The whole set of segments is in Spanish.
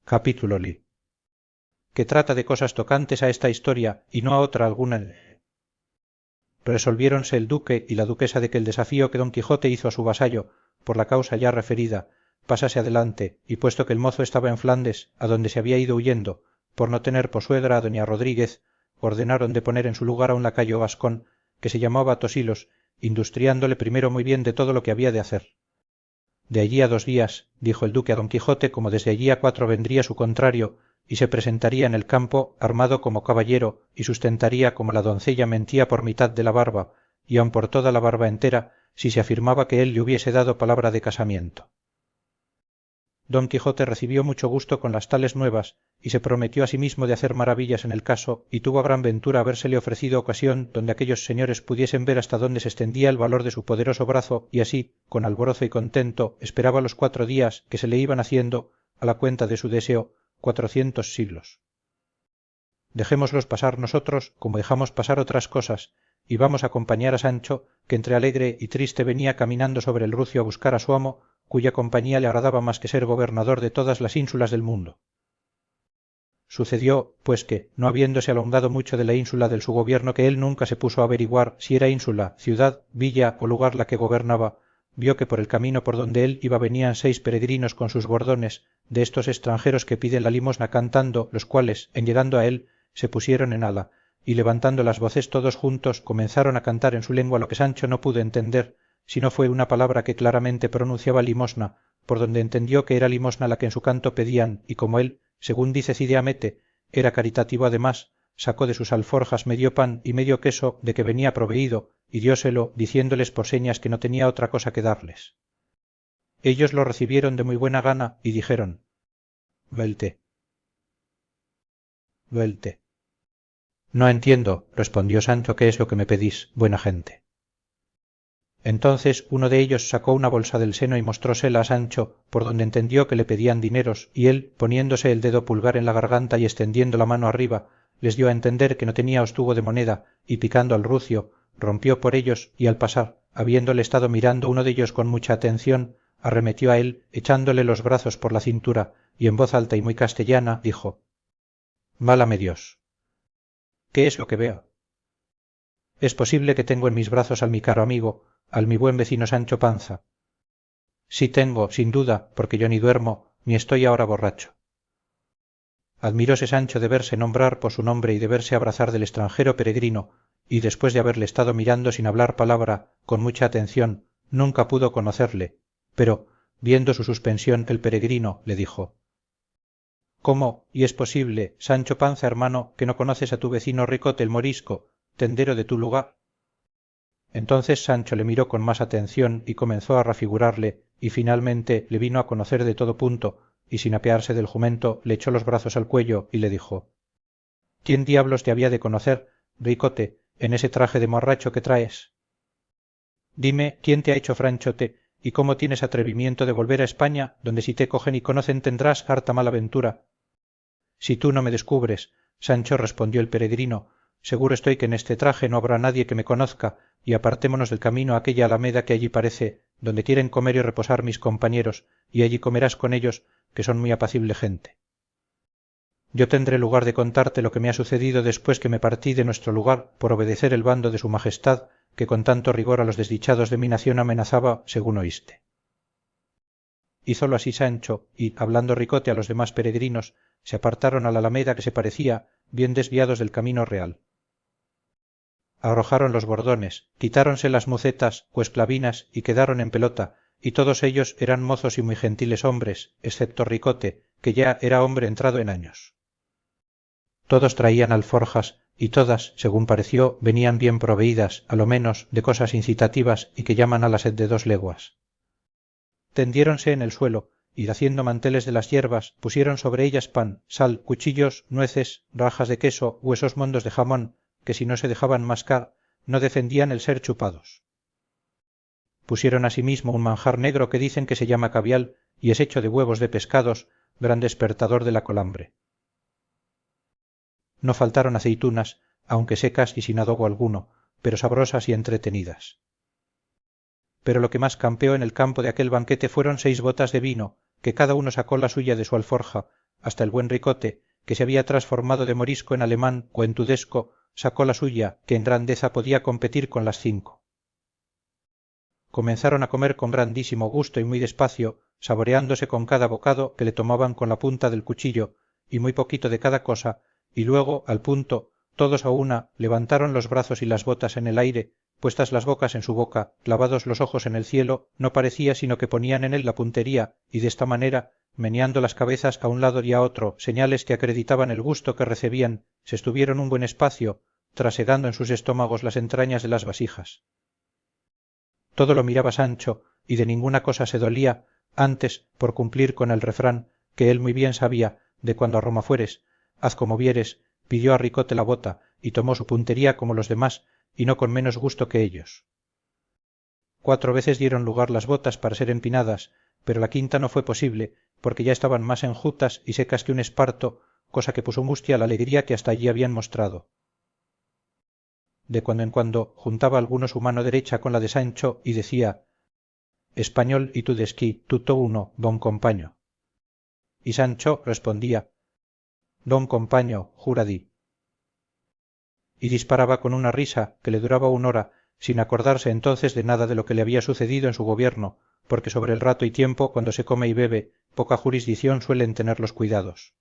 capítulo li que trata de cosas tocantes a esta historia y no a otra alguna. Resolviéronse el duque y la duquesa de que el desafío que don quijote hizo a su vasallo por la causa ya referida pasase adelante, y puesto que el mozo estaba en Flandes adonde se había ido huyendo por no tener por suegra a doña rodríguez, ordenaron de poner en su lugar a un lacayo vascón que se llamaba Tosilos, industriándole primero muy bien de todo lo que había de hacer. De allí a 2 días, dijo el duque a don quijote, como desde allí a 4 vendría su contrario, y se presentaría en el campo armado como caballero, y sustentaría como la doncella mentía por mitad de la barba, y aun por toda la barba entera, si se afirmaba que él le hubiese dado palabra de casamiento. Don Quijote recibió mucho gusto con las tales nuevas, y se prometió a sí mismo de hacer maravillas en el caso, y tuvo gran ventura habérsele ofrecido ocasión donde aquellos señores pudiesen ver hasta dónde se extendía el valor de su poderoso brazo, y así, con alborozo y contento, esperaba los 4 días que se le iban haciendo, a la cuenta de su deseo, 400 siglos. Dejémoslos pasar nosotros como dejamos pasar otras cosas, y vamos a acompañar a Sancho, que entre alegre y triste venía caminando sobre el rucio a buscar a su amo, cuya compañía le agradaba más que ser gobernador de todas las ínsulas del mundo. Sucedió, pues que, no habiéndose alongado mucho de la ínsula del su gobierno, que él nunca se puso a averiguar si era ínsula, ciudad, villa o lugar la que gobernaba, vio que por el camino por donde él iba venían 6 peregrinos con sus bordones, de estos extranjeros que piden la limosna cantando, los cuales, en llegando a él, se pusieron en ala, y levantando las voces todos juntos, comenzaron a cantar en su lengua lo que Sancho no pudo entender, si no fue una palabra que claramente pronunciaba limosna, por donde entendió que era limosna la que en su canto pedían, y como él, según dice Cide Hamete, era caritativo además, sacó de sus alforjas medio pan y medio queso de que venía proveído, y dióselo, diciéndoles por señas que no tenía otra cosa que darles. Ellos lo recibieron de muy buena gana, y dijeron: Velte. Velte. No entiendo, respondió Sancho, qué es lo que me pedís, buena gente. Entonces uno de ellos sacó una bolsa del seno y mostrósela a Sancho, por donde entendió que le pedían dineros, y él, poniéndose el dedo pulgar en la garganta y extendiendo la mano arriba, les dio a entender que no tenía ostugo de moneda, y picando al rucio, rompió por ellos, y al pasar, habiéndole estado mirando uno de ellos con mucha atención, arremetió a él, echándole los brazos por la cintura, y en voz alta y muy castellana dijo: Válame Dios. ¿Qué es lo que veo? Es posible que tengo en mis brazos al mi caro amigo, al mi buen vecino Sancho Panza. Sí tengo, sin duda, porque yo ni duermo, ni estoy ahora borracho. Admiróse Sancho de verse nombrar por su nombre y de verse abrazar del extranjero peregrino, y después de haberle estado mirando sin hablar palabra, con mucha atención, nunca pudo conocerle, pero, viendo su suspensión el peregrino, le dijo: ¿Cómo, y es posible, Sancho Panza, hermano, que no conoces a tu vecino Ricote el morisco, tendero de tu lugar? Entonces Sancho le miró con más atención y comenzó a rafigurarle, y finalmente le vino a conocer de todo punto, y sin apearse del jumento le echó los brazos al cuello y le dijo: ¿Quién diablos te había de conocer, Ricote, en ese traje de morracho que traes? Dime quién te ha hecho franchote, y cómo tienes atrevimiento de volver a España, donde si te cogen y conocen tendrás harta mala ventura. Si tú no me descubres, Sancho, respondió el peregrino, seguro estoy que en este traje no habrá nadie que me conozca, y apartémonos del camino a aquella alameda que allí parece, donde quieren comer y reposar mis compañeros, y allí comerás con ellos, que son muy apacible gente. Yo tendré lugar de contarte lo que me ha sucedido después que me partí de nuestro lugar por obedecer el bando de su majestad, que con tanto rigor a los desdichados de mi nación amenazaba, según oíste. Hízolo así Sancho, y, hablando Ricote a los demás peregrinos, se apartaron a la alameda que se parecía, bien desviados del camino real. Arrojaron los bordones, quitáronse las mucetas o esclavinas y quedaron en pelota, y todos ellos eran mozos y muy gentiles hombres, excepto Ricote, que ya era hombre entrado en años. Todos traían alforjas, y todas, según pareció, venían bien proveídas, a lo menos, de cosas incitativas y que llaman a la sed de 2 leguas. Tendiéronse en el suelo, y haciendo manteles de las hierbas, pusieron sobre ellas pan, sal, cuchillos, nueces, rajas de queso, huesos mondos de jamón, que si no se dejaban mascar, no defendían el ser chupados. Pusieron asimismo un manjar negro que dicen que se llama cavial, y es hecho de huevos de pescados, gran despertador de la colambre. No faltaron aceitunas, aunque secas y sin adobo alguno, pero sabrosas y entretenidas. Pero lo que más campeó en el campo de aquel banquete fueron 6 botas de vino, que cada uno sacó la suya de su alforja, hasta el buen Ricote, que se había transformado de morisco en alemán o en tudesco, sacó la suya, que en grandeza podía competir con las 5. Comenzaron a comer con grandísimo gusto y muy despacio, saboreándose con cada bocado que le tomaban con la punta del cuchillo, y muy poquito de cada cosa, y luego, al punto, todos a una levantaron los brazos y las botas en el aire, puestas las bocas en su boca, clavados los ojos en el cielo, no parecía sino que ponían en él la puntería, y de esta manera, meneando las cabezas a un lado y a otro, señales que acreditaban el gusto que recebían, se estuvieron un buen espacio, trasegando en sus estómagos las entrañas de las vasijas. Todo lo miraba Sancho, y de ninguna cosa se dolía, antes, por cumplir con el refrán, que él muy bien sabía, de cuando a Roma fueres, haz como vieres, pidió a Ricote la bota, y tomó su puntería como los demás, y no con menos gusto que ellos. 4 veces dieron lugar las botas para ser empinadas, pero la quinta no fue posible, porque ya estaban más enjutas y secas que un esparto, cosa que puso mustia la alegría que hasta allí habían mostrado. De cuando en cuando juntaba alguno su mano derecha con la de Sancho y decía: español y tudesquí, tutto uno, bon compaño. Y Sancho respondía: don compaño, juradí. Y disparaba con una risa que le duraba 1 hora, sin acordarse entonces de nada de lo que le había sucedido en su gobierno, porque sobre el rato y tiempo, cuando se come y bebe, poca jurisdicción suelen tener los cuidados.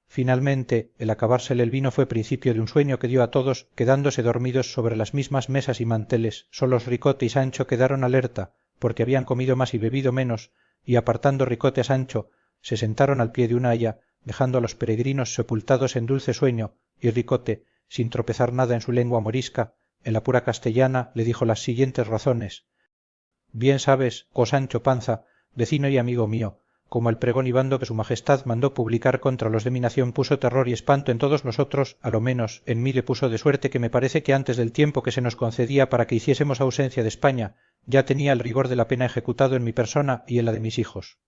Finalmente, el acabársele el vino fue principio de un sueño que dio a todos, quedándose dormidos sobre las mismas mesas y manteles. Solos Ricote y Sancho quedaron alerta, porque habían comido más y bebido menos, y apartando Ricote a Sancho, se sentaron al pie de una haya, dejando a los peregrinos sepultados en dulce sueño, y Ricote, sin tropezar nada en su lengua morisca, en la pura castellana, le dijo las siguientes razones: bien sabes, oh Sancho Panza, vecino y amigo mío, como el pregón y bando que su majestad mandó publicar contra los de mi nación puso terror y espanto en todos nosotros, a lo menos en mí le puso de suerte que me parece que antes del tiempo que se nos concedía para que hiciésemos ausencia de España, ya tenía el rigor de la pena ejecutado en mi persona y en la de mis hijos.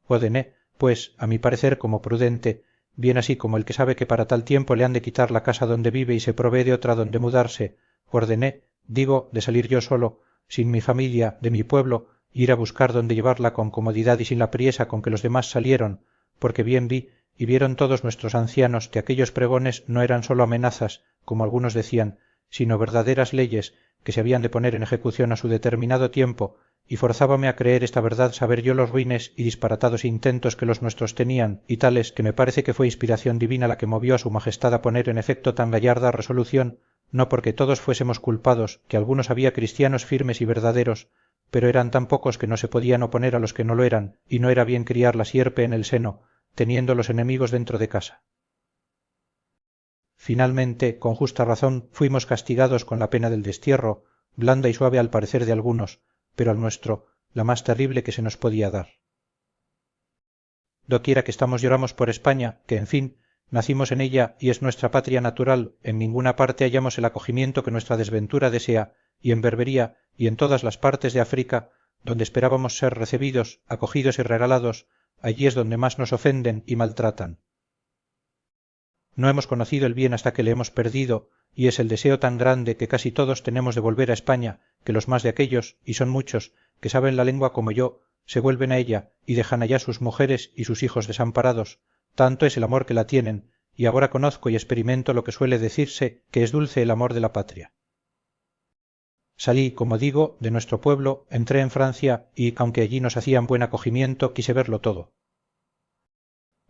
Ordené, pues, a mi parecer como prudente, bien así como el que sabe que para tal tiempo le han de quitar la casa donde vive y se provee de otra donde mudarse, ordené, digo, de salir yo solo, sin mi familia, de mi pueblo, ir a buscar donde llevarla con comodidad y sin la priesa con que los demás salieron, porque bien vi y vieron todos nuestros ancianos que aquellos pregones no eran sólo amenazas, como algunos decían, sino verdaderas leyes que se habían de poner en ejecución a su determinado tiempo, y forzábame a creer esta verdad saber yo los ruines y disparatados intentos que los nuestros tenían, y tales que me parece que fue inspiración divina la que movió a su majestad a poner en efecto tan gallarda resolución, no porque todos fuésemos culpados, que algunos había cristianos firmes y verdaderos, pero eran tan pocos que no se podían oponer a los que no lo eran, y no era bien criar la sierpe en el seno, teniendo los enemigos dentro de casa. Finalmente, con justa razón, fuimos castigados con la pena del destierro, blanda y suave al parecer de algunos, pero al nuestro, la más terrible que se nos podía dar. Doquiera que estamos lloramos por España, que en fin, nacimos en ella y es nuestra patria natural, en ninguna parte hallamos el acogimiento que nuestra desventura desea, y en Berbería y en todas las partes de África, donde esperábamos ser recebidos, acogidos y regalados, allí es donde más nos ofenden y maltratan. No hemos conocido el bien hasta que le hemos perdido, y es el deseo tan grande que casi todos tenemos de volver a España, que los más de aquellos, y son muchos, que saben la lengua como yo, se vuelven a ella y dejan allá sus mujeres y sus hijos desamparados, tanto es el amor que la tienen, y ahora conozco y experimento lo que suele decirse que es dulce el amor de la patria. Salí, como digo, de nuestro pueblo, entré en Francia y, aunque allí nos hacían buen acogimiento, quise verlo todo.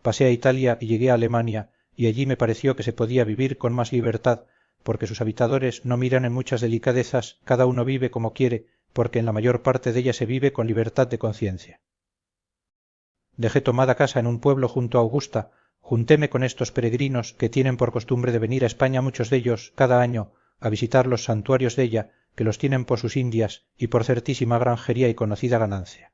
Pasé a Italia y llegué a Alemania, y allí me pareció que se podía vivir con más libertad, porque sus habitadores no miran en muchas delicadezas, cada uno vive como quiere, porque en la mayor parte della se vive con libertad de conciencia. Dejé tomada casa en un pueblo junto a Augusta, juntéme con estos peregrinos que tienen por costumbre de venir a España muchos dellos cada año a visitar los santuarios della, que los tienen por sus indias y por certísima granjería y conocida ganancia.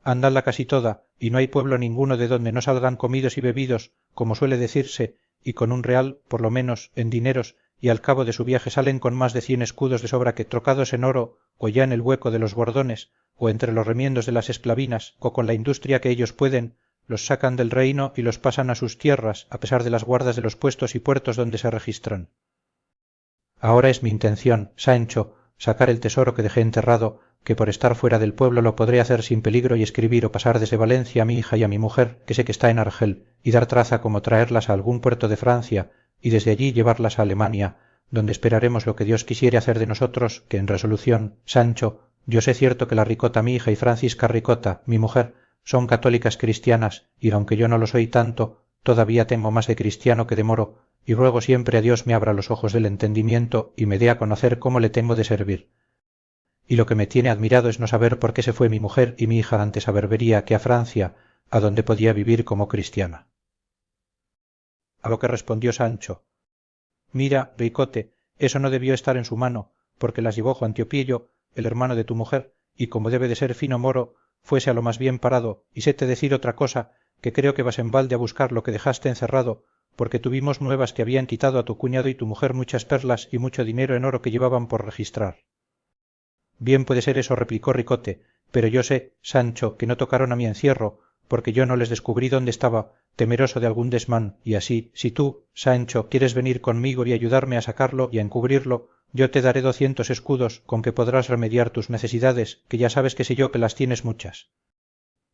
Andadla casi toda, y no hay pueblo ninguno de donde no salgan comidos y bebidos, como suele decirse, y con un real, por lo menos, en dineros, y al cabo de su viaje salen con más de 100 escudos de sobra que trocados en oro, o ya en el hueco de los bordones, o entre los remiendos de las esclavinas, o con la industria que ellos pueden, los sacan del reino y los pasan a sus tierras, a pesar de las guardas de los puestos y puertos donde se registran. Ahora es mi intención, Sancho, sacar el tesoro que dejé enterrado, que por estar fuera del pueblo lo podré hacer sin peligro y escribir o pasar desde Valencia a mi hija y a mi mujer, que sé que está en Argel, y dar traza como traerlas a algún puerto de Francia y desde allí llevarlas a Alemania, donde esperaremos lo que Dios quisiere hacer de nosotros, que en resolución, Sancho, yo sé cierto que la Ricota mi hija y Francisca Ricota, mi mujer, son católicas cristianas, y aunque yo no lo soy tanto, todavía tengo más de cristiano que de moro, y ruego siempre a Dios me abra los ojos del entendimiento y me dé a conocer cómo le tengo de servir. Y lo que me tiene admirado es no saber por qué se fue mi mujer y mi hija antes a Berbería que a Francia, a donde podía vivir como cristiana. A lo que respondió Sancho: mira, Ricote, eso no debió estar en su mano, porque las llevó Juan Tiopillo, el hermano de tu mujer, y como debe de ser fino moro, fuese a lo más bien parado, y séte decir otra cosa, que creo que vas en balde a buscar lo que dejaste encerrado, porque tuvimos nuevas que habían quitado a tu cuñado y tu mujer muchas perlas y mucho dinero en oro que llevaban por registrar. Bien puede ser eso, replicó Ricote, pero yo sé, Sancho, que no tocaron a mi encierro, porque yo no les descubrí dónde estaba, temeroso de algún desmán, y así, si tú, Sancho, quieres venir conmigo y ayudarme a sacarlo y a encubrirlo, yo te daré 200 escudos con que podrás remediar tus necesidades, que ya sabes que sé yo que las tienes muchas.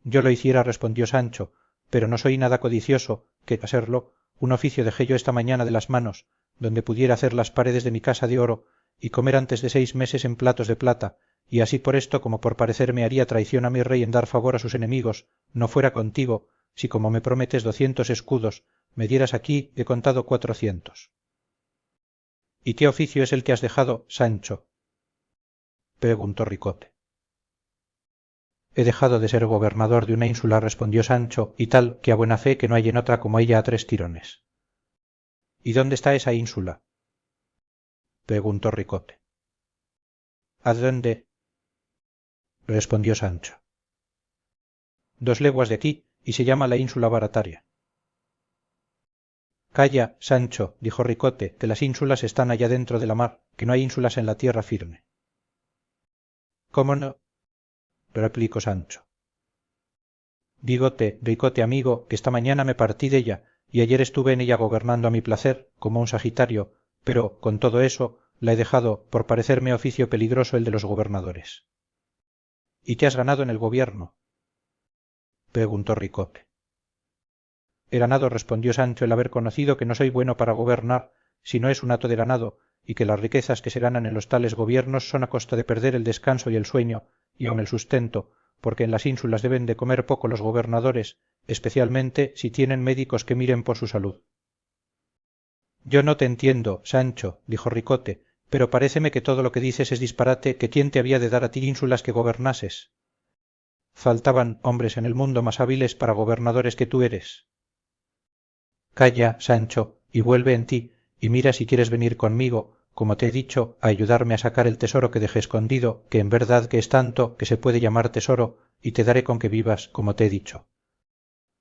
Yo lo hiciera, respondió Sancho, pero no soy nada codicioso, que a serlo, un oficio dejé yo esta mañana de las manos, donde pudiera hacer las paredes de mi casa de oro, y comer antes de 6 meses en platos de plata, y así por esto como por parecerme haría traición a mi rey en dar favor a sus enemigos, no fuera contigo, si como me prometes 200 escudos, me dieras aquí de contado 400. ¿Y qué oficio es el que has dejado, Sancho?, preguntó Ricote. He dejado de ser gobernador de una ínsula, respondió Sancho, y tal que a buena fe que no hay en otra como ella a 3 tirones. ¿Y dónde está esa ínsula?, preguntó Ricote. ¿Adónde? Respondió Sancho. 2 leguas de aquí, y se llama la ínsula Barataria. Calla, Sancho, dijo Ricote, que las ínsulas están allá dentro de la mar, que no hay ínsulas en la tierra firme. ¿Cómo no? Replicó Sancho. Dígote, Ricote amigo, que esta mañana me partí della, y ayer estuve en ella gobernando a mi placer, como un sagitario, pero, con todo eso, la he dejado, por parecerme oficio peligroso el de los gobernadores. ¿Y qué has ganado en el gobierno?, preguntó Ricote. He ganado, respondió Sancho, el haber conocido que no soy bueno para gobernar, si no es un hato de ganado, y que las riquezas que se ganan en los tales gobiernos son a costa de perder el descanso y el sueño, y aun el sustento, porque en las ínsulas deben de comer poco los gobernadores, especialmente si tienen médicos que miren por su salud. Yo no te entiendo, Sancho, dijo Ricote, pero paréceme que todo lo que dices es disparate, que quién te había de dar a ti ínsulas que gobernases. Faltaban hombres en el mundo más hábiles para gobernadores que tú eres. Calla, Sancho, y vuelve en ti, y mira si quieres venir conmigo, como te he dicho, a ayudarme a sacar el tesoro que dejé escondido, que en verdad que es tanto que se puede llamar tesoro, y te daré con que vivas, como te he dicho.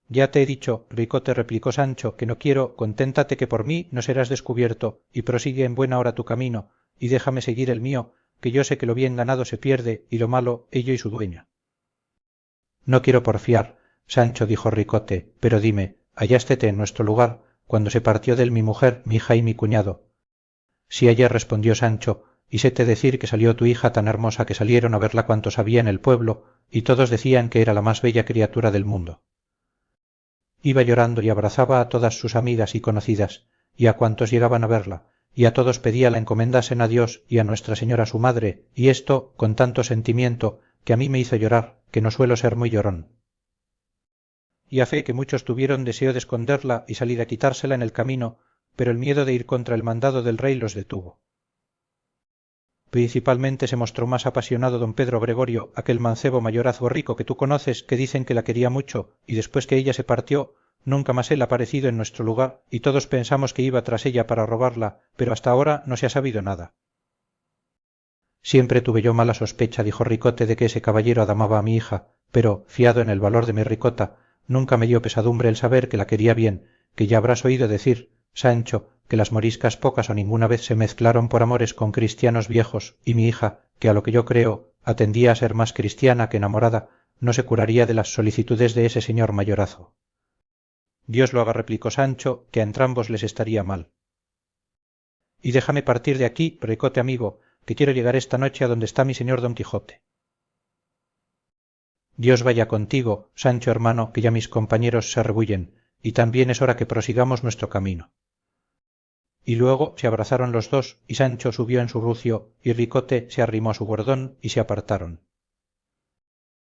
Ya te he dicho, Ricote, replicó Sancho, que no quiero, conténtate que por mí no serás descubierto, y prosigue en buena hora tu camino, y déjame seguir el mío, que yo sé que lo bien ganado se pierde, y lo malo ello y su dueña. No quiero porfiar, Sancho, dijo Ricote, pero dime, hallástete en nuestro lugar, cuando se partió dél mi mujer, mi hija y mi cuñado. Sí hallé, respondió Sancho, y séte decir que salió tu hija tan hermosa que salieron a verla cuantos había en el pueblo, y todos decían que era la más bella criatura del mundo. Iba llorando y abrazaba a todas sus amigas y conocidas, y a cuantos llegaban a verla, y a todos pedía la encomendasen a Dios y a Nuestra Señora su madre, y esto con tanto sentimiento que a mí me hizo llorar, que no suelo ser muy llorón. Y a fe que muchos tuvieron deseo de esconderla y salir a quitársela en el camino, pero el miedo de ir contra el mandado del rey los detuvo. Principalmente se mostró más apasionado don Pedro Gregorio, aquel mancebo mayorazgo rico que tú conoces, que dicen que la quería mucho, y después que ella se partió, nunca más él ha parecido en nuestro lugar, y todos pensamos que iba tras ella para robarla, pero hasta ahora no se ha sabido nada. Siempre tuve yo mala sospecha, dijo Ricote, de que ese caballero adamaba a mi hija, pero, fiado en el valor de mi Ricota, nunca me dio pesadumbre el saber que la quería bien, que ya habrás oído decir, Sancho, que las moriscas pocas o ninguna vez se mezclaron por amores con cristianos viejos, y mi hija, que a lo que yo creo, atendía a ser más cristiana que enamorada, no se curaría de las solicitudes de ese señor mayorazgo. Dios lo haga, replicó Sancho, que a entrambos les estaría mal. Y déjame partir de aquí, Ricote amigo, que quiero llegar esta noche a donde está mi señor don Quijote. dios vaya contigo sancho hermano, que ya mis compañeros se rebullen y también es hora que prosigamos nuestro camino. Y luego se abrazaron los dos y sancho subió en su rucio y ricote se arrimó a su bordón y se apartaron